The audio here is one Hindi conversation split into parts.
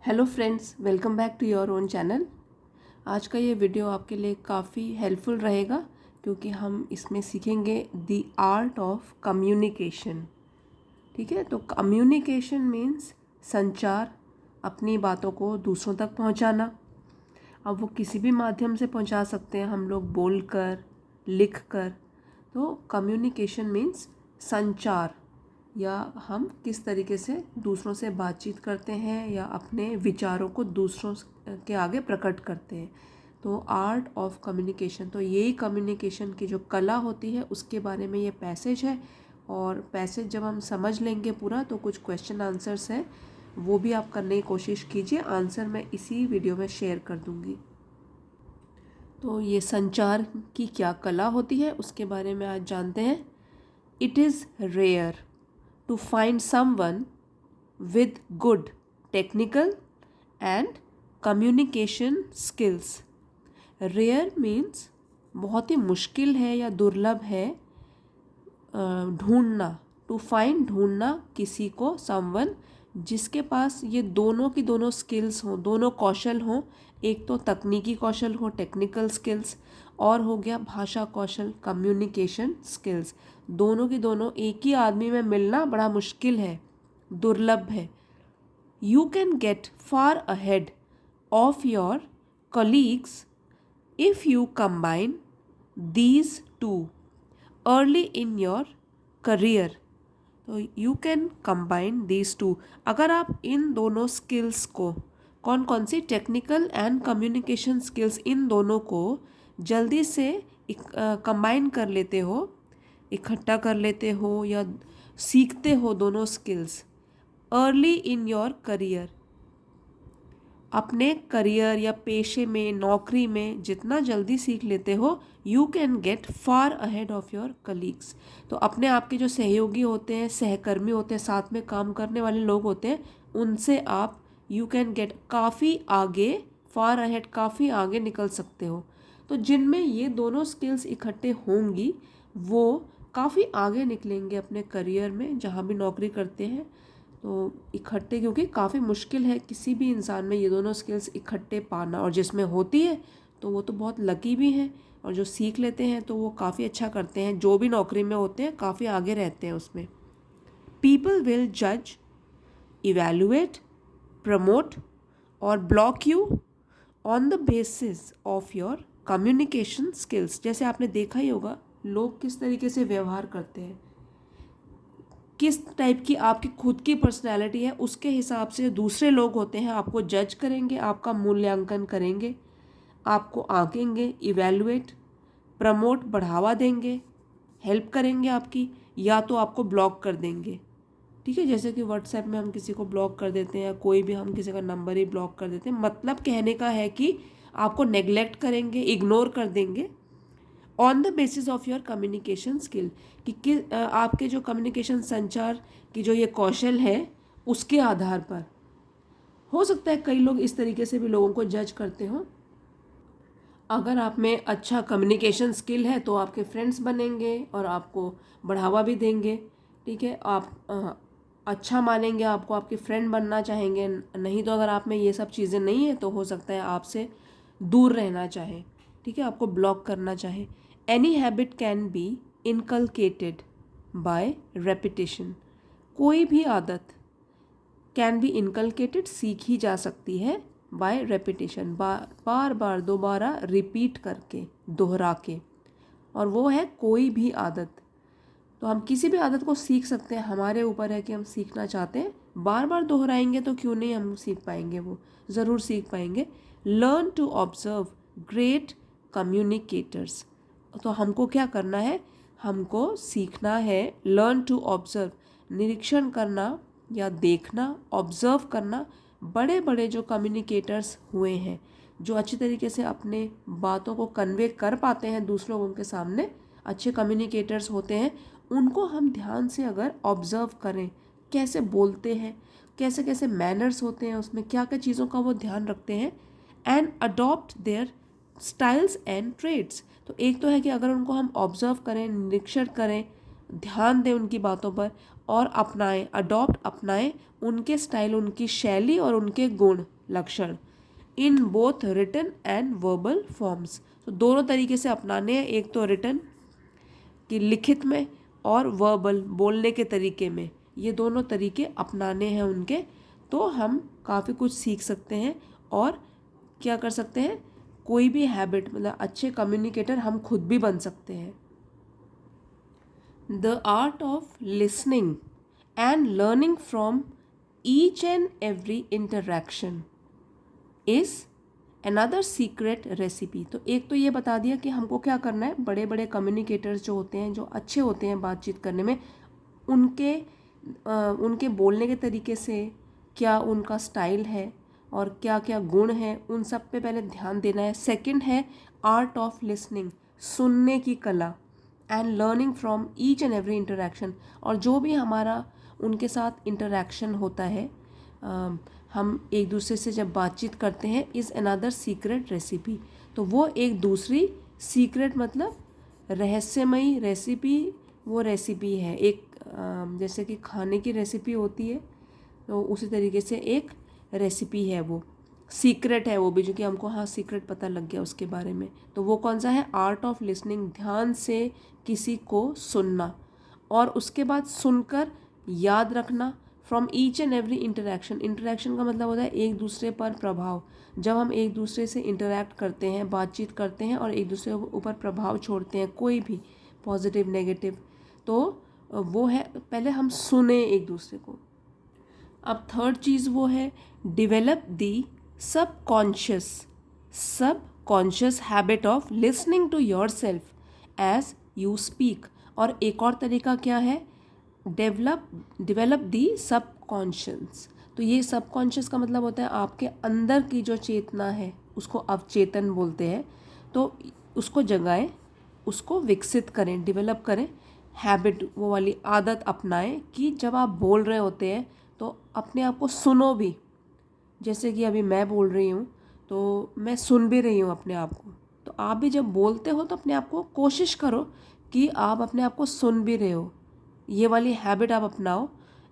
Hello friends, welcome back to your own channel. आज का ये वीडियो आपके लिए काफ़ी हेल्पफुल रहेगा क्योंकि हम इसमें सीखेंगे द आर्ट ऑफ कम्युनिकेशन। ठीक है, तो कम्युनिकेशन मीन्स संचार, अपनी बातों को दूसरों तक पहुंचाना। अब वो किसी भी माध्यम से पहुंचा सकते हैं, हम लोग बोलकर, लिखकर। तो कम्युनिकेशन मीन्स संचार, या हम किस तरीके से दूसरों से बातचीत करते हैं या अपने विचारों को दूसरों के आगे प्रकट करते हैं। तो आर्ट ऑफ कम्युनिकेशन, तो यही कम्युनिकेशन की जो कला होती है उसके बारे में ये पैसेज है। और पैसेज जब हम समझ लेंगे पूरा तो कुछ क्वेश्चन आंसर्स हैं, वो भी आप करने की कोशिश कीजिए। आंसर मैं इसी वीडियो में शेयर कर दूंगी। तो ये संचार की क्या कला होती है उसके बारे में आज जानते हैं। It is rare to find someone with good technical and communication skills. Rare means बहुत ही मुश्किल है या दुर्लभ है ढूंढना। टू फाइंड, ढूंढना किसी को, समवन जिसके पास ये दोनों की दोनों स्किल्स हों, दोनों कौशल हों। एक तो तकनीकी कौशल हो, टेक्निकल स्किल्स, और हो गया भाषा कौशल, कम्युनिकेशन स्किल्स। दोनों की दोनों एक ही आदमी में मिलना बड़ा मुश्किल है, दुर्लभ है। You can get far ahead of your colleagues if you combine these two early in your career. तो you can combine these two, अगर आप इन दोनों स्किल्स को, कौन कौन सी, टेक्निकल एंड कम्युनिकेशन स्किल्स, इन दोनों को जल्दी से कंबाइन कर लेते हो, इकट्ठा कर लेते हो या सीखते हो दोनों skills early in your career, अपने करियर या पेशे में, नौकरी में जितना जल्दी सीख लेते हो, you can get far ahead of your colleagues. तो अपने आप के जो सहयोगी होते हैं, सहकर्मी होते हैं, साथ में काम करने वाले लोग होते हैं, उनसे आप यू कैन गेट काफ़ी आगे, फार अहेड काफ़ी आगे निकल सकते हो। तो जिनमें ये दोनों स्किल्स इकट्ठे होंगी वो काफ़ी आगे निकलेंगे अपने करियर में, जहाँ भी नौकरी करते हैं। तो इकट्ठे, क्योंकि काफ़ी मुश्किल है किसी भी इंसान में ये दोनों स्किल्स इकट्ठे पाना, और जिसमें होती है तो वो तो बहुत लकी भी हैं, और जो सीख लेते हैं तो वो काफ़ी अच्छा करते हैं, जो भी नौकरी में होते हैं काफ़ी आगे रहते हैं उसमें। पीपल विल जज, इवेल्युएट, प्रमोट और block you on the basis of your communication skills. जैसे आपने देखा ही होगा लोग किस तरीके से व्यवहार करते हैं, किस टाइप की आपकी खुद की पर्सनैलिटी है, उसके हिसाब से दूसरे लोग होते हैं आपको जज करेंगे, आपका मूल्यांकन करेंगे, आपको आंकेंगे, इवेलुएट, प्रमोट, बढ़ावा देंगे, हेल्प करेंगे आपकी, या तो आपको ब्लॉक कर देंगे। ठीक है, जैसे कि व्हाट्सएप में हम किसी को ब्लॉक कर देते हैं, या कोई भी हम किसी का नंबर ही ब्लॉक कर देते हैं। मतलब कहने का है कि आपको नेग्लेक्ट करेंगे, इग्नोर कर देंगे on the basis of your communication skill, कि आपके जो कम्युनिकेशन, संचार की जो ये कौशल है उसके आधार पर। हो सकता है कई लोग इस तरीके से भी लोगों को जज करते हो। अगर आप में अच्छा कम्युनिकेशन स्किल है तो आपके फ्रेंड्स बनेंगे और आपको बढ़ावा भी देंगे। ठीक है, आप अच्छा मानेंगे, आपको आपके फ्रेंड बनना चाहेंगे। नहीं तो अगर आप में ये सब चीज़ें नहीं है तो हो सकता है आपसे दूर रहना चाहे, ठीक है, आपको ब्लॉक करना चाहे। Any habit can be inculcated by repetition. कोई भी आदत कैन बी इनकलकेटेड, सीखी जा सकती है, बाय रेपिटेशन, बार बार दोबारा रिपीट करके, दोहरा के। और वो है कोई भी आदत। तो हम किसी भी आदत को सीख सकते हैं, हमारे ऊपर है कि हम सीखना चाहते हैं। बार बार दोहराएंगे तो क्यों नहीं हम सीख पाएंगे, वो ज़रूर सीख पाएंगे। Learn to observe great communicators. तो हमको क्या करना है, हमको सीखना है, लर्न टू ऑब्जर्व, निरीक्षण करना या देखना, ऑब्जर्व करना, बड़े बड़े जो कम्युनिकेटर्स हुए हैं, जो अच्छी तरीके से अपने बातों को कन्वे कर पाते हैं दूसरे लोगों के सामने, अच्छे कम्युनिकेटर्स होते हैं, उनको हम ध्यान से अगर ऑब्जर्व करें, कैसे बोलते हैं, कैसे कैसे मैनर्स होते हैं, उसमें क्या क्या चीज़ों का वो ध्यान रखते हैं, and adopt their styles and traits. तो एक तो है कि अगर उनको हम ऑब्जर्व करें, निरीक्षण करें, ध्यान दें उनकी बातों पर, और अपनाएं, अडॉप्ट अपनाएं उनके स्टाइल, उनकी शैली और उनके गुण लक्षण in both written and verbal forms. तो दोनों तरीके से अपनाने हैं, एक तो रिटन कि लिखित में और वर्बल बोलने के तरीके में, ये दोनों तरीके अपनाने हैं उनके। तो हम काफ़ी कुछ सीख सकते हैं और क्या कर सकते हैं, कोई भी हैबिट मतलब अच्छे कम्युनिकेटर हम खुद भी बन सकते हैं। The art of listening and learning from each and every interaction is another secret recipe. तो एक तो ये बता दिया कि हमको क्या करना है, बड़े बड़े कम्युनिकेटर्स जो होते हैं, जो अच्छे होते हैं बातचीत करने में, उनके बोलने के तरीके से क्या उनका स्टाइल है और क्या क्या गुण है, उन सब पे पहले ध्यान देना है। सेकंड है आर्ट ऑफ लिसनिंग, सुनने की कला, and learning from each and every interaction, और जो भी हमारा उनके साथ इंटरैक्शन होता है, हम एक दूसरे से जब बातचीत करते हैं, इज़ अनदर सीक्रेट रेसिपी। तो वो एक दूसरी सीक्रेट मतलब रहस्यमयी रेसिपी, वो रेसिपी है एक, जैसे कि खाने की रेसिपी होती है, तो उसी तरीके से एक रेसिपी है, वो सीक्रेट है वो भी, जो कि हमको हाँ सीक्रेट पता लग गया उसके बारे में। तो वो कौन सा है, आर्ट ऑफ लिसनिंग, ध्यान से किसी को सुनना और उसके बाद सुनकर याद रखना। From each and every interaction, interaction का मतलब होता है एक दूसरे पर प्रभाव। जब हम एक दूसरे से इंटरैक्ट करते हैं, बातचीत करते हैं और एक दूसरे के ऊपर प्रभाव छोड़ते हैं, कोई भी पॉजिटिव नेगेटिव, तो वो है पहले हम सुने एक दूसरे को। अब थर्ड चीज़ वो है develop the subconscious habit of listening to yourself as you speak. और एक और तरीका क्या है, डेवलप दी सबकॉन्शियस। तो ये सबकॉन्शियस का मतलब होता है आपके अंदर की जो चेतना है, उसको अवचेतन बोलते हैं। तो उसको जगाएं, उसको विकसित करें, डेवलप करें, हैबिट वो वाली आदत अपनाएं कि जब आप बोल रहे होते हैं तो अपने आप को सुनो भी। जैसे कि अभी मैं बोल रही हूँ तो मैं सुन भी रही हूँ अपने आप को, तो आप भी जब बोलते हो तो अपने आप को कोशिश करो कि आप अपने आप को सुन भी रहे हो। ये वाली हैबिट आप अपनाओ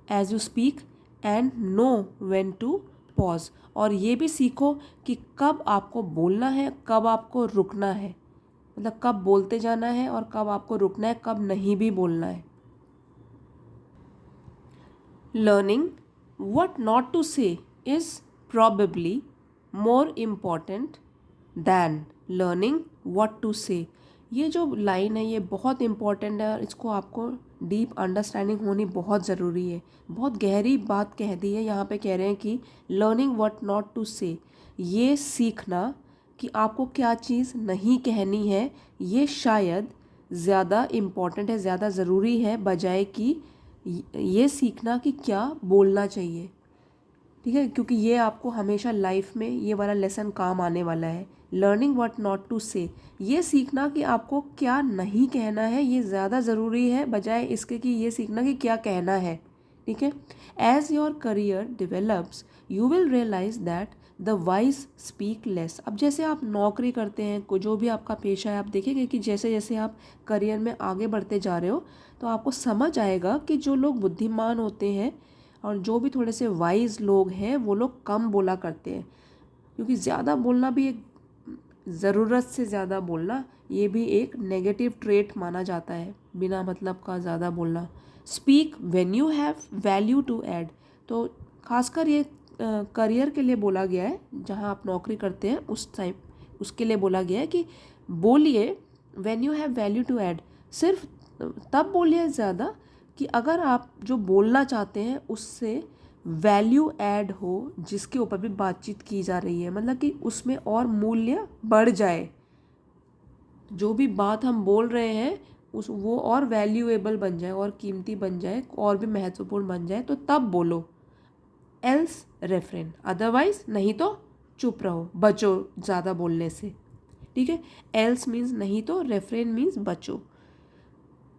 as you speak and know when to pause. और ये भी सीखो कि कब आपको बोलना है, कब आपको रुकना है, मतलब कब बोलते जाना है और कब आपको रुकना है, कब नहीं भी बोलना है। Learning what not to say is probably more important than learning what to say। ये जो लाइन है ये बहुत इम्पॉर्टेंट है और इसको आपको डीप अंडरस्टैंडिंग होनी बहुत ज़रूरी है। बहुत गहरी बात कह दी है यहाँ पे, कह रहे हैं कि लर्निंग व्हाट नॉट टू से, ये सीखना कि आपको क्या चीज़ नहीं कहनी है, ये शायद ज़्यादा इम्पॉर्टेंट है, ज़्यादा ज़रूरी है, बजाय कि ये सीखना कि क्या बोलना चाहिए। ठीक है, क्योंकि ये आपको हमेशा लाइफ में ये वाला लेसन काम आने वाला है। लर्निंग व्हाट नॉट टू से, ये सीखना कि आपको क्या नहीं कहना है, ये ज़्यादा ज़रूरी है बजाय इसके कि ये सीखना कि क्या कहना है। ठीक है, as your career develops you will realise that the wise speak less. अब जैसे आप नौकरी करते हैं, को जो भी आपका पेशा है, आप देखेंगे कि जैसे जैसे आप करियर में आगे बढ़ते जा रहे हो तो आपको समझ आएगा कि जो लोग बुद्धिमान होते हैं और जो भी थोड़े से वाइज लोग हैं वो लोग कम बोला करते हैं। क्योंकि ज़्यादा बोलना भी एक, ज़रूरत से ज़्यादा बोलना ये भी एक नेगेटिव ट्रेट माना जाता है, बिना मतलब का ज़्यादा बोलना। Speak when you have value to add, तो खासकर ये करियर के लिए बोला गया है, जहाँ आप नौकरी करते हैं उस टाइम उसके लिए बोला गया है कि बोलिए when you have value to add. सिर्फ तब बोलिए ज़्यादा कि अगर आप जो बोलना चाहते हैं उससे वैल्यू ऐड हो, जिसके ऊपर भी बातचीत की जा रही है, मतलब कि उसमें और मूल्य बढ़ जाए, जो भी बात हम बोल रहे हैं उस वो और वैल्यूएबल बन जाए और कीमती बन जाए और भी महत्वपूर्ण बन जाए, तो तब बोलो। एल्स रेफ्रेन, अदरवाइज नहीं तो चुप रहो, बचो ज़्यादा बोलने से। ठीक है, एल्स मीन्स नहीं तो, रेफ्रेन मीन्स बचो।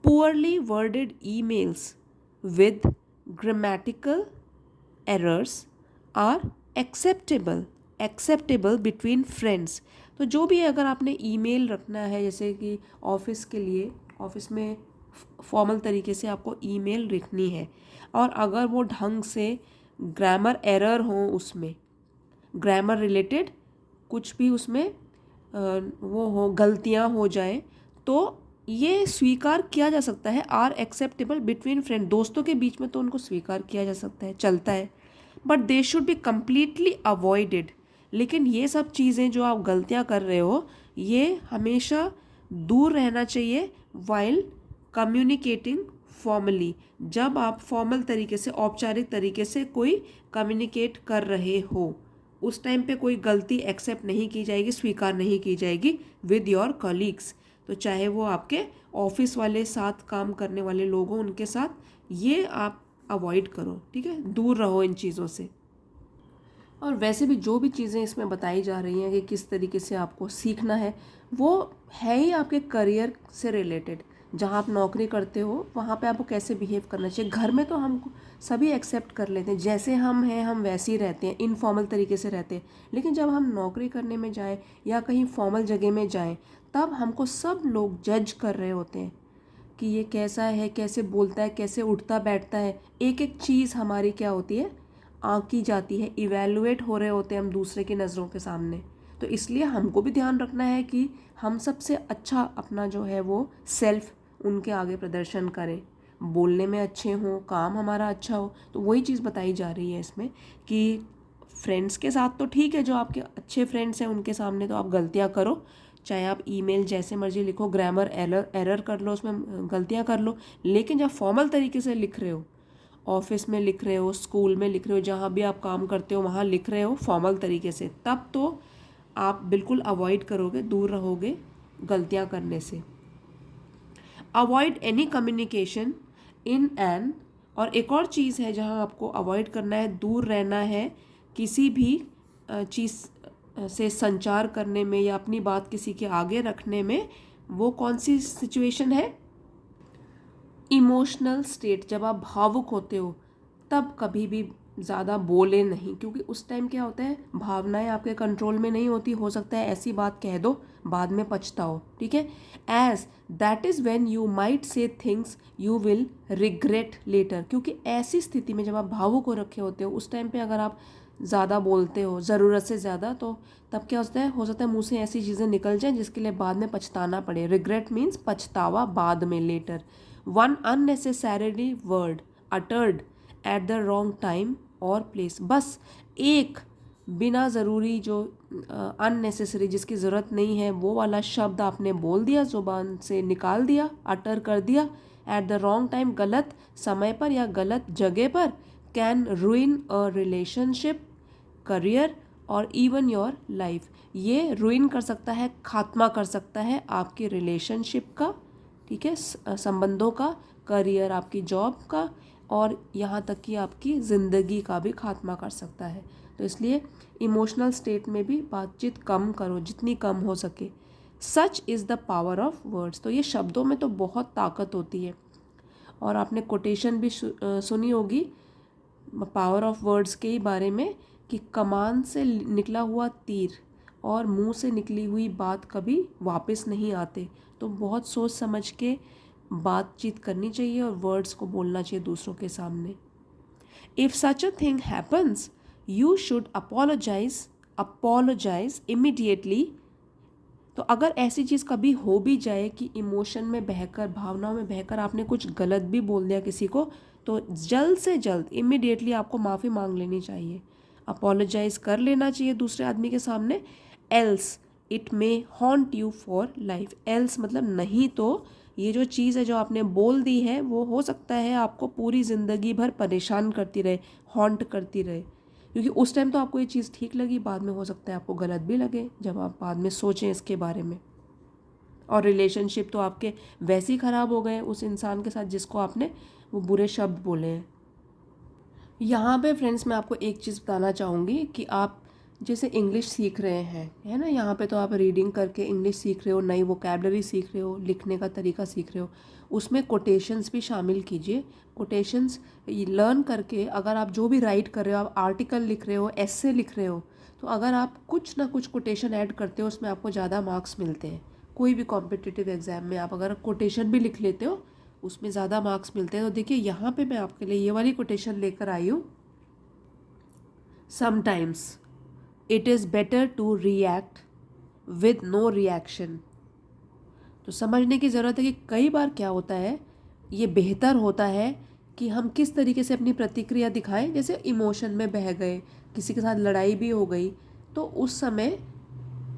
Poorly worded emails with grammatical errors are acceptable between friends। तो जो भी अगर आपने ईमेल रखना है, जैसे कि ऑफिस के लिए, ऑफिस में फॉर्मल तरीके से आपको ईमेल लिखनी है। और अगर वो ढंग से ग्रामर एरर हो, उसमें ग्रामर रिलेटेड कुछ भी उसमें वो हो, गलतियाँ हो जाए, तो ये स्वीकार किया जा सकता है। आर एक्सेप्टेबल बिटवीन फ्रेंड, दोस्तों के बीच में तो उनको स्वीकार किया जा सकता है, चलता है, but they should be completely avoided. लेकिन ये सब चीज़ें जो आप गलतियाँ कर रहे हो, ये हमेशा दूर रहना चाहिए वाइल कम्युनिकेटिंग फॉर्मली। जब आप फॉर्मल तरीके से, औपचारिक तरीके से कोई कम्युनिकेट कर रहे हो, उस टाइम पे कोई गलती एक्सेप्ट नहीं की जाएगी, स्वीकार नहीं की जाएगी विद योर कलीग्स। तो चाहे वो आपके ऑफिस वाले साथ काम करने वाले लोग हों, उनके साथ ये आप अवॉइड करो, ठीक है, दूर रहो इन चीज़ों से। और वैसे भी जो भी चीज़ें इसमें बताई जा रही हैं कि किस तरीके से आपको सीखना है, वो है ही आपके करियर से रिलेटेड। जहाँ आप नौकरी करते हो वहाँ पे आपको कैसे बिहेव करना चाहिए। घर में तो हम सभी एक्सेप्ट कर लेते हैं, जैसे हम हैं हम वैसे ही रहते हैं, इनफॉर्मल तरीके से रहते हैं। लेकिन जब हम नौकरी करने में जाएं या कहीं फॉर्मल जगह में जाएं, तब हमको सब लोग जज कर रहे होते हैं कि ये कैसा है, कैसे बोलता है, कैसे उठता बैठता है। एक एक चीज़ हमारी क्या होती है, आंकी जाती है, इवैल्यूएट हो रहे होते हैं हम दूसरे की नज़रों के सामने। तो इसलिए हमको भी ध्यान रखना है कि हम सबसे अच्छा अपना जो है वो सेल्फ उनके आगे प्रदर्शन करें, बोलने में अच्छे हों, काम हमारा अच्छा हो। तो वही चीज़ बताई जा रही है इसमें कि फ्रेंड्स के साथ तो ठीक है, जो आपके अच्छे फ्रेंड्स हैं उनके सामने तो आप गलतियाँ करो, चाहे आप ईमेल जैसे मर्जी लिखो, ग्रामर एरर कर लो, उसमें गलतियाँ कर लो। लेकिन जब फॉर्मल तरीके से लिख रहे हो, ऑफिस में लिख रहे हो, स्कूल में लिख रहे हो, जहाँ भी आप काम करते हो वहाँ लिख रहे हो फॉर्मल तरीके से, तब तो आप बिल्कुल अवॉइड करोगे, दूर रहोगे गलतियाँ करने से। Avoid any communication in an, और एक और चीज़ है जहाँ आपको अवॉइड करना है, दूर रहना है किसी भी चीज़ से संचार करने में या अपनी बात किसी के आगे रखने में। वो कौन सी सिचुएशन है, इमोशनल स्टेट, जब आप भावुक होते हो तब कभी भी ज़्यादा बोले नहीं, क्योंकि उस टाइम क्या होता है, भावनाएं आपके कंट्रोल में नहीं होती। हो सकता है ऐसी बात कह दो बाद में पछताओ, ठीक है। As that is when you might say things you will regret later, क्योंकि ऐसी स्थिति में जब आप भावुक हो रखे होते हो, उस टाइम पे अगर आप ज़्यादा बोलते हो ज़रूरत से ज़्यादा, तो तब क्या होता है, हो सकता है मुँह से ऐसी चीज़ें निकल जाएं जिसके लिए बाद में पछताना पड़े। रिग्रेट मीन्स पछतावा बाद में, later. One unnecessarily word uttered at the wrong time और प्लेस, बस एक बिना ज़रूरी जो अननेसेसरी, जिसकी ज़रूरत नहीं है, वो वाला शब्द आपने बोल दिया, ज़ुबान से निकाल दिया, अटर कर दिया एट द रॉन्ग टाइम, गलत समय पर या गलत जगह पर, can ruin a relationship, career और इवन योर लाइफ। ये रुइन कर सकता है, खात्मा कर सकता है आपकी रिलेशनशिप का, ठीक है, संबंधों का, करियर आपकी जॉब का, और यहाँ तक कि आपकी ज़िंदगी का भी खात्मा कर सकता है। तो इसलिए इमोशनल स्टेट में भी बातचीत कम करो, जितनी कम हो सके। Such is the power of words, तो ये शब्दों में तो बहुत ताकत होती है। और आपने कोटेशन भी सुनी होगी पावर ऑफ वर्ड्स के ही बारे में, कि कमान से निकला हुआ तीर और मुंह से निकली हुई बात कभी वापस नहीं आते। तो बहुत सोच समझ के बातचीत करनी चाहिए और वर्ड्स को बोलना चाहिए दूसरों के सामने। If such a thing happens you should apologise immediately, तो अगर ऐसी चीज़ कभी हो भी जाए कि इमोशन में बहकर, भावनाओं में बहकर आपने कुछ गलत भी बोल दिया किसी को, तो जल्द से जल्द इमीडिएटली आपको माफ़ी मांग लेनी चाहिए, अपोलोजाइज कर लेना चाहिए दूसरे आदमी के सामने। Else it may haunt you for life, else मतलब नहीं तो ये जो चीज़ है जो आपने बोल दी है, वो हो सकता है आपको पूरी ज़िंदगी भर परेशान करती रहे, हॉन्ट करती रहे। क्योंकि उस टाइम तो आपको ये चीज़ ठीक लगी, बाद में हो सकता है आपको गलत भी लगे जब आप बाद में सोचें इसके बारे में। और रिलेशनशिप तो आपके वैसे ही ख़राब हो गए उस इंसान के साथ जिसको आपने वो बुरे शब्द बोले हैं। यहाँ पे फ्रेंड्स मैं आपको एक चीज़ बताना चाहूँगी कि आप जैसे इंग्लिश सीख रहे हैं, है ना, यहाँ पे तो आप रीडिंग करके इंग्लिश सीख रहे हो, नई वोकैबलरी सीख रहे हो, लिखने का तरीका सीख रहे हो, उसमें कोटेशंस भी शामिल कीजिए। कोटेशंस लर्न करके अगर आप जो भी राइट कर रहे हो, आप आर्टिकल लिख रहे हो, एस्से लिख रहे हो, तो अगर आप कुछ ना कुछ कोटेशन ऐड करते हो, उसमें आपको ज़्यादा मार्क्स मिलते हैं। कोई भी कॉम्पिटिटिव एग्ज़ाम में आप अगर कोटेशन भी लिख लेते हो, उसमें ज़्यादा मार्क्स मिलते हैं। तो देखिए यहाँ पे मैं आपके लिए ये वाली कोटेशन लेकर आई हूँ, sometimes it is better to react with no reaction. तो समझने की ज़रूरत है कि कई बार क्या होता है, ये बेहतर होता है कि हम किस तरीके से अपनी प्रतिक्रिया दिखाएं। जैसे इमोशन में बह गए, किसी के साथ लड़ाई भी हो गई, तो उस समय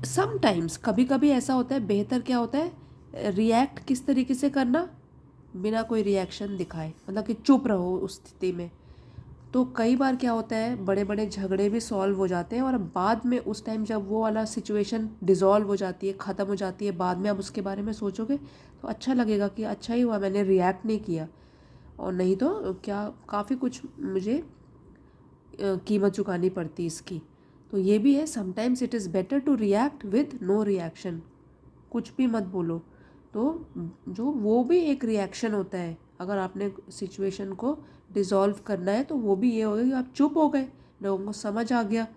समटाइम्स कभी कभी ऐसा होता है, बेहतर क्या होता है, रिएक्ट किस तरीके से करना, बिना कोई रिएक्शन दिखाए, मतलब कि चुप रहो उस स्थिति में। तो कई बार क्या होता है, बड़े बड़े झगड़े भी सॉल्व हो जाते हैं और बाद में उस टाइम जब वो वाला सिचुएशन डिज़ोल्व हो जाती है, ख़त्म हो जाती है, बाद में आप उसके बारे में सोचोगे तो अच्छा लगेगा कि अच्छा ही हुआ मैंने रिएक्ट नहीं किया, और नहीं तो क्या काफ़ी कुछ मुझे कीमत चुकानी पड़ती इसकी। तो ये भी है, sometimes it is better to react with no reaction, कुछ भी मत बोलो। तो जो वो भी एक रिएक्शन होता है, अगर आपने सिचुएशन को डिज़ोल्व करना है तो वो भी ये होगा कि आप चुप हो गए, लोगों को समझ आ गया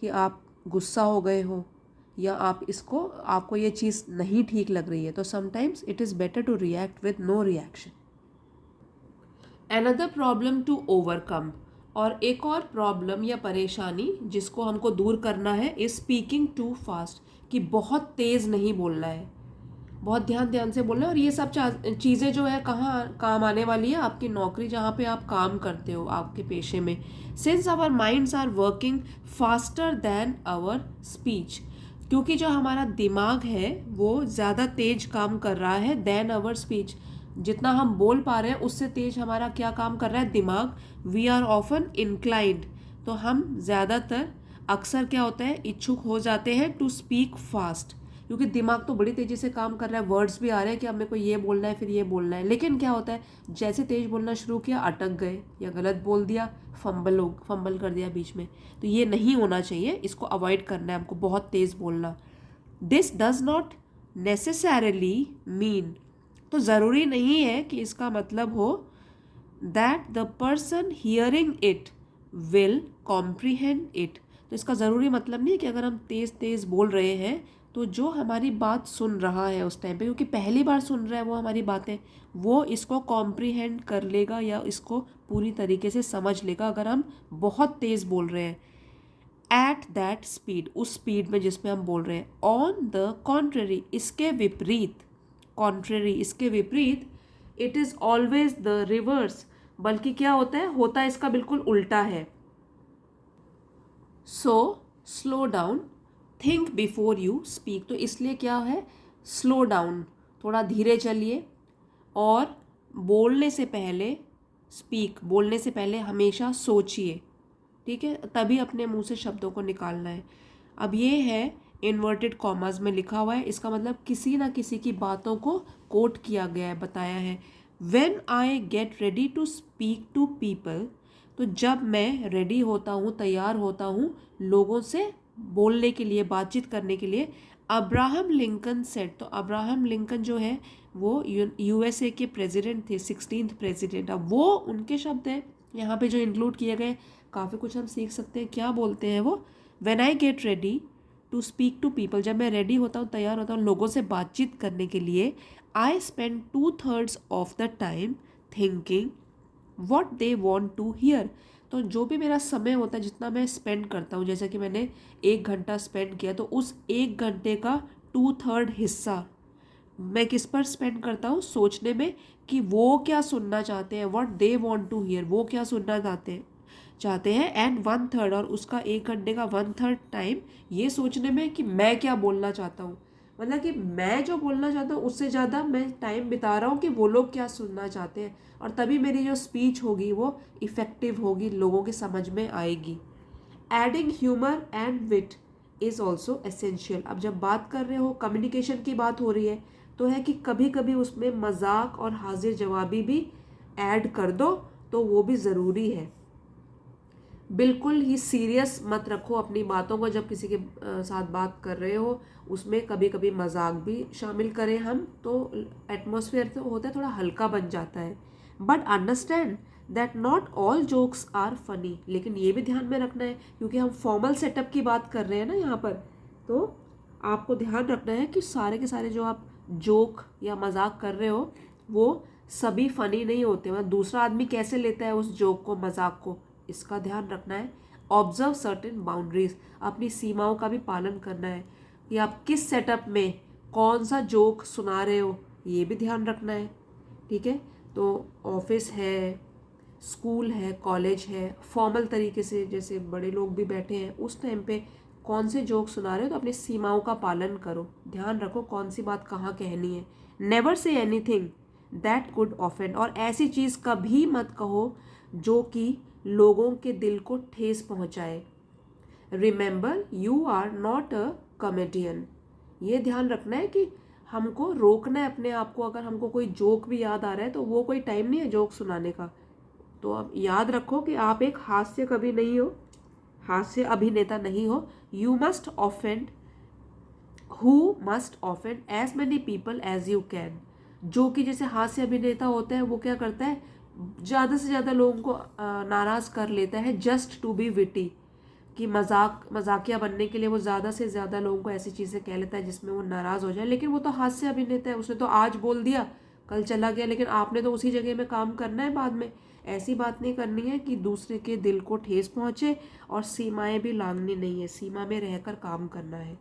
कि आप गुस्सा हो गए हो या आपको ये चीज़ नहीं ठीक लग रही है। तो sometimes it is better to react with no reaction. Another problem to overcome, और एक और प्रॉब्लम या परेशानी जिसको हमको दूर करना है, इज स्पीकिंग टू फास्ट, कि बहुत तेज़ नहीं बोलना है, बहुत ध्यान से बोलना है। और ये सब चीज़ें जो है कहाँ काम आने वाली है, आपकी नौकरी जहाँ पे आप काम करते हो, आपके पेशे में। Since our minds are working faster than our speech, क्योंकि जो हमारा दिमाग है वो ज़्यादा तेज काम कर रहा है देन आवर स्पीच, जितना हम बोल पा रहे हैं उससे तेज हमारा क्या काम कर रहा है, दिमाग। वी आर ऑफन इंक्लाइंड, तो हम ज़्यादातर अक्सर क्या होता है, इच्छुक हो जाते हैं टू स्पीक फास्ट, क्योंकि दिमाग तो बड़ी तेज़ी से काम कर रहा है, वर्ड्स भी आ रहे हैं कि अब मेरे को ये बोलना है फिर ये बोलना है। लेकिन क्या होता है, जैसे तेज़ बोलना शुरू किया अटक गए या गलत बोल दिया, फंबल कर दिया बीच में। तो ये नहीं होना चाहिए, इसको अवॉइड करना है हमको, बहुत तेज़ बोलना। This does not necessarily mean, तो ज़रूरी नहीं है कि इसका मतलब हो that the person hearing it will comprehend it. तो इसका ज़रूरी मतलब नहीं है कि अगर हम तेज़ तेज़ बोल रहे हैं तो जो हमारी बात सुन रहा है उस टाइम पे, क्योंकि पहली बार सुन रहा है वो हमारी बातें, वो इसको कॉम्प्रीहेंड कर लेगा या इसको पूरी तरीके से समझ लेगा अगर हम बहुत तेज़ बोल रहे हैं। एट दैट स्पीड, उस स्पीड में जिसमें हम बोल रहे हैं। ऑन द कॉन्ट्ररी, इसके विपरीत, कॉन्ट्ररी इसके विपरीत, it is always the reverse, बल्कि क्या होता है इसका बिल्कुल उल्टा है। So slow down, think before you speak, तो इसलिए क्या है, स्लो डाउन, थोड़ा धीरे चलिए, और बोलने से पहले, बोलने से पहले हमेशा सोचिए, ठीक है, तभी अपने मुंह से शब्दों को निकालना है। अब ये है इन्वर्टेड कॉमास में लिखा हुआ है, इसका मतलब किसी ना किसी की बातों को कोट किया गया है, बताया है। When I get ready to speak to people, तो जब मैं रेडी होता हूँ, तैयार होता हूँ लोगों से बोलने के लिए, बातचीत करने के लिए, अब्राहम लिंकन सेड, तो अब्राहम लिंकन जो है वो यूएसए के प्रेसिडेंट थे, 16th प्रेसिडेंट। अब वो उनके शब्द हैं यहाँ पे जो इंक्लूड किए गए, काफ़ी कुछ हम सीख सकते हैं। क्या बोलते हैं वो, when I get ready to speak to people, जब मैं रेडी होता हूँ, तैयार होता हूँ लोगों से बातचीत करने के लिए, I spend 2/3 of the time thinking what they want to hear. तो जो भी मेरा समय होता है, जितना मैं स्पेंड करता हूँ, जैसे कि मैंने 1 घंटा स्पेंड किया, तो उस 1 घंटे का 2/3 हिस्सा मैं किस पर स्पेंड करता हूँ, सोचने में कि वो क्या सुनना चाहते हैं, what they want to hear, वो क्या सुनना चाहते हैं। एंड 1/3, और उसका 1 घंटे का 1/3 टाइम ये सोचने में कि मैं क्या बोलना चाहता हूँ, मतलब कि मैं जो बोलना चाहता हूँ उससे ज़्यादा मैं टाइम बिता रहा हूँ कि वो लोग क्या सुनना चाहते हैं, और तभी मेरी जो स्पीच होगी वो इफ़ेक्टिव होगी, लोगों के समझ में आएगी। Adding humour and wit is also essential. अब जब बात कर रहे हो, कम्युनिकेशन की बात हो रही है, तो है कि कभी कभी उसमें मजाक और हाजिर जवाबी भी ऐड कर दो, तो वो भी ज़रूरी है। बिल्कुल ही सीरियस मत रखो अपनी बातों को, जब किसी के साथ बात कर रहे हो उसमें कभी कभी मजाक भी शामिल करें हम, तो एटमॉस्फेयर तो होता है थोड़ा हल्का बन जाता है। But understand that not all jokes are funny, लेकिन ये भी ध्यान में रखना है, क्योंकि हम फॉर्मल सेटअप की बात कर रहे हैं ना यहाँ पर, तो आपको ध्यान रखना है कि सारे के सारे जो आप जोक या मजाक कर रहे हो वो सभी फनी नहीं होते, मतलब दूसरा आदमी कैसे लेता है उस जोक को, मजाक को, इसका ध्यान रखना है। ऑब्जर्व सर्टेन बाउंड्रीज, अपनी सीमाओं का भी पालन करना है कि आप किस सेटअप में कौन सा जोक सुना रहे हो, ये भी ध्यान रखना है। ठीक है, तो ऑफिस है, स्कूल है, कॉलेज है, फॉर्मल तरीके से जैसे बड़े लोग भी बैठे हैं उस टाइम पे कौन से जोक सुना रहे हो, तो अपनी सीमाओं का पालन करो, ध्यान रखो कौन सी बात कहाँ कहनी है। Never say anything that could offend, और ऐसी चीज़ कभी मत कहो जो कि लोगों के दिल को ठेस पहुँचाए। Remember you are not a comedian, ये ध्यान रखना है कि हमको रोकना है अपने आप को। अगर हमको कोई जोक भी याद आ रहा है तो वो कोई टाइम नहीं है जोक सुनाने का। तो आप याद रखो कि आप एक हास्य कवि नहीं हो, हास्य अभिनेता नहीं हो। You must offend, who must offend as many people as you can. जो कि जैसे हास्य अभिनेता होता है वो क्या करता है, ज़्यादा से ज़्यादा लोगों को नाराज़ कर लेता है, जस्ट टू बी विटी, कि मजाकिया बनने के लिए वो ज़्यादा से ज़्यादा लोगों को ऐसी चीज़ें कह लेता है जिसमें वो नाराज़ हो जाए। लेकिन वो तो हास्य अभिनेता है, उसने तो आज बोल दिया कल चला गया, लेकिन आपने तो उसी जगह में काम करना है बाद में। ऐसी बात नहीं करनी है कि दूसरे के दिल को ठेस पहुँचे, और सीमाएं भी लांघनी नहीं है, सीमा में रहकर काम करना है।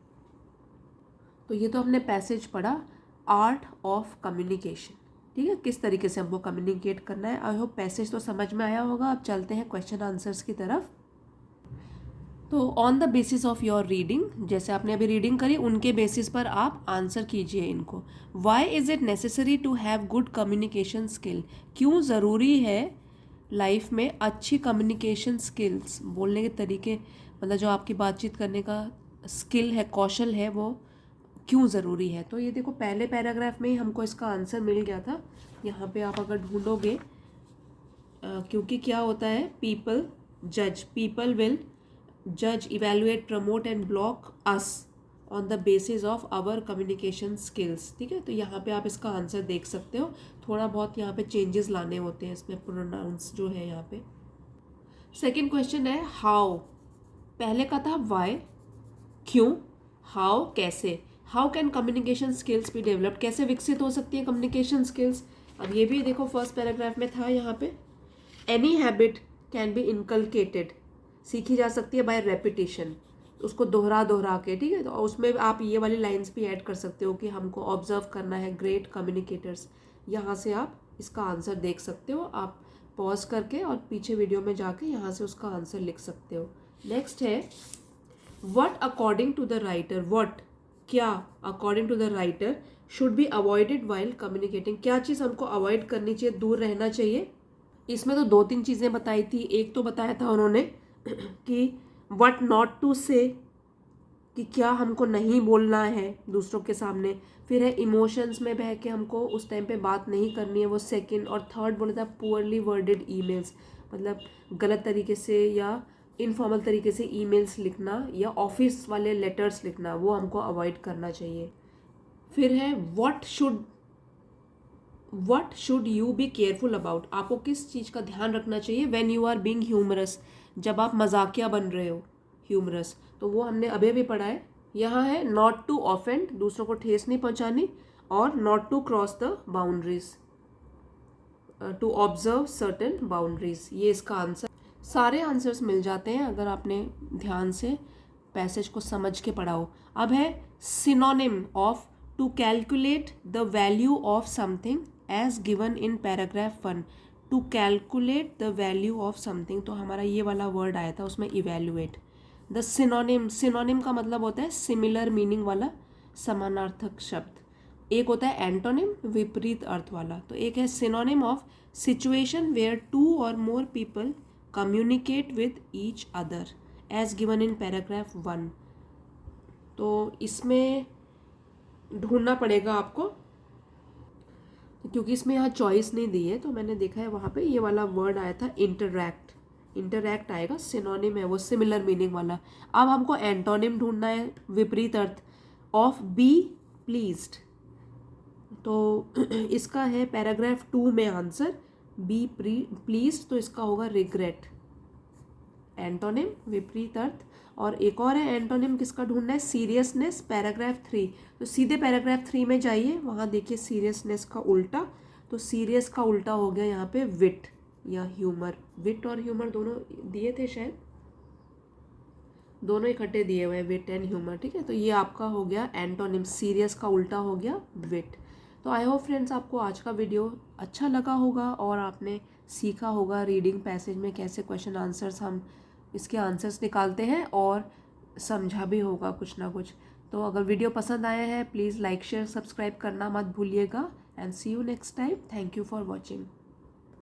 तो ये तो हमने पैसेज पढ़ा, आर्ट ऑफ कम्युनिकेशन। ठीक है, किस तरीके से हमको कम्युनिकेट करना है। आई होप पैसेज तो समझ में आया होगा। अब चलते हैं क्वेश्चन आंसर्स की तरफ। तो on the basis of your reading, जैसे आपने अभी रीडिंग करी उनके बेसिस पर आप आंसर कीजिए इनको। Why is it necessary to have good communication skill, क्यों ज़रूरी है लाइफ में अच्छी कम्युनिकेशन स्किल्स, बोलने के तरीके, मतलब जो आपकी बातचीत करने का स्किल है, कौशल है, वो क्यों ज़रूरी है। तो ये देखो पहले पैराग्राफ में ही हमको इसका आंसर मिल गया था। यहाँ पे आप अगर ढूंढोगे, क्योंकि क्या होता है, पीपल विल जज, evaluate, promote and block us on the basis of our communication skills. ठीक है, तो यहाँ पे आप इसका आंसर देख सकते हो। थोड़ा बहुत यहाँ पे चेंजेस लाने होते हैं इसमें, प्रोनाउंस जो है यहाँ पे। सेकेंड क्वेश्चन है हाउ, पहले का था वाई, क्यों, हाउ कैसे। How can communication skills be developed, कैसे विकसित हो सकती है कम्युनिकेशन स्किल्स। अब ये भी देखो फर्स्ट पैराग्राफ में था यहाँ पे, any habit can be inculcated, सीखी जा सकती है बाय रेपिटेशन, उसको दोहरा के। ठीक है, तो उसमें आप ये वाली लाइंस भी ऐड कर सकते हो कि हमको ऑब्जर्व करना है ग्रेट कम्युनिकेटर्स। यहाँ से आप इसका आंसर देख सकते हो, आप पॉज करके और पीछे वीडियो में जाके यहाँ से उसका आंसर लिख सकते हो। नेक्स्ट है what according to the writer, what क्या according to the writer should be avoided while communicating, क्या चीज़ हमको अवॉइड करनी चाहिए, दूर रहना चाहिए। इसमें तो 2-3 चीज़ें बताई थी। एक तो बताया था उन्होंने कि व्हाट नॉट टू से, कि क्या हमको नहीं बोलना है दूसरों के सामने। फिर है इमोशंस में बह के हमको उस टाइम पे बात नहीं करनी है, वो सेकंड। और थर्ड बोला था पुअरली वर्डेड ईमेल्स, मतलब गलत तरीके से या इनफॉर्मल तरीके से ईमेल्स लिखना या ऑफिस वाले लेटर्स लिखना, वो हमको अवॉइड करना चाहिए। फिर है what should you be careful about, आपको किस चीज़ का ध्यान रखना चाहिए when you are being humorous, जब आप मजाकिया बन रहे हो, ह्यूमरस, तो वो हमने अभी भी पढ़ा है। यहाँ है नॉट टू ऑफेंड, दूसरों को ठेस नहीं पहुँचानी, और not to cross the boundaries, to observe certain boundaries, ये इसका आंसर। सारे आंसर्स मिल जाते हैं अगर आपने ध्यान से पैसेज को समझ के पढ़ा हो। अब है synonym of to calculate the value of something as given in paragraph 1। To calculate the value of something, तो हमारा ये वाला वर्ड आया था उसमें, इवेल्युएट। द सिनोनिम का मतलब होता है सिमिलर मीनिंग वाला, समानार्थक शब्द। एक होता है एंटोनिम, विपरीत अर्थ वाला। तो एक है सिनोनिम ऑफ सिचुएशन वेयर 2 और more people communicate with each other as given in paragraph 1। तो इसमें ढूंढना पड़ेगा आपको, क्योंकि इसमें यहाँ चॉइस नहीं दी है, तो मैंने देखा है वहाँ पे ये वाला वर्ड आया था इंटरैक्ट आएगा, सिनोनिम है वो सिमिलर मीनिंग वाला। अब हमको एंटोनिम ढूंढना है, विपरीत अर्थ ऑफ बी प्लीज्ड। तो इसका है पैराग्राफ 2 में आंसर, बी प्लीज्ड, तो इसका होगा रिग्रेट। एंटोनिम विपरीत अर्थ। और एक और है एंटोनिम, किसका ढूंढना है, सीरियसनेस, पैराग्राफ 3। तो सीधे पैराग्राफ 3 में जाइए, वहाँ देखिए सीरियसनेस का उल्टा, तो सीरियस का उल्टा हो गया यहाँ पे विट या ह्यूमर। विट और ह्यूमर दोनों दिए थे शायद, दोनों इकट्ठे दिए हुए हैं, विट एंड ह्यूमर, ठीक है। तो ये आपका हो गया एंटोनिम, सीरियस का उल्टा हो गया विट। तो आई होप फ्रेंड्स आपको आज का वीडियो अच्छा लगा होगा और आपने सीखा होगा रीडिंग पैसेज में कैसे क्वेश्चन आंसर्स हम इसके आंसर्स निकालते हैं, और समझा भी होगा कुछ ना कुछ। तो अगर वीडियो पसंद आया है प्लीज़ लाइक शेयर सब्सक्राइब करना मत भूलिएगा, and see you next time. Thank you for watching.